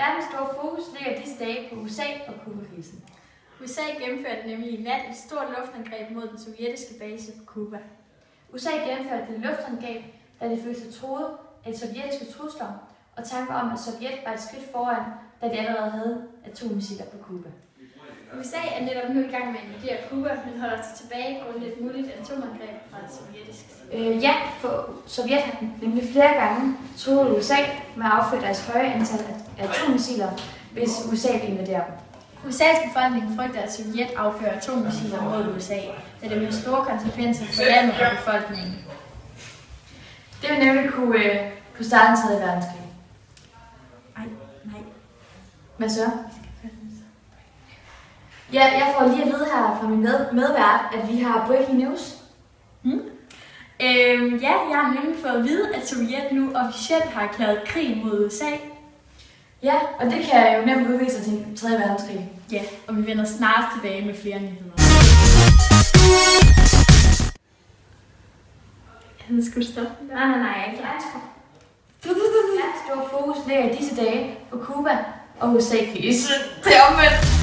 Verdens store fokus ligger disse dage på USA og Cuba-krisen. USA gennemførte nemlig i nat et stort luftangreb mod den sovjetiske base på Cuba. USA gennemførte et luftangreb, da det følte sig truet af sovjetiske trusler og tanker om, at Sovjet var et skridt foran, da de allerede havde atommissiler på Cuba. USA er netop nu i gang med at invadere Cuba, men holder sig tilbage grundet et muligt atomangreb fra sovjetisk side. Ja, for Sovjet har nemlig flere gange truet USA med at afføre deres høje antal af atommissiler, hvis USA vil invadere dem. USA's befolkning frygter, at Sovjet affører atommissiler mod USA, da det vil have store konsekvenser for landet og befolkningen. Det vil nemlig kunne starte en 3. verdenskrig. Nej. Hvad så? Ja, jeg får lige at vide her fra min medvært, at vi har breaking news. Ja, jeg har nemlig fået at vide, at Sovjet nu officielt har erklæret krig mod USA. Ja, og det kan jo nemt udvise sig til en 3. verdenskrig. Ja, og vi vender snart tilbage med flere nyheder. Skal du stoppe? Nej, jeg er ikke klar. Verdens store fokus ligger i disse dage på Cuba og USA-krisen. Det er omvendt.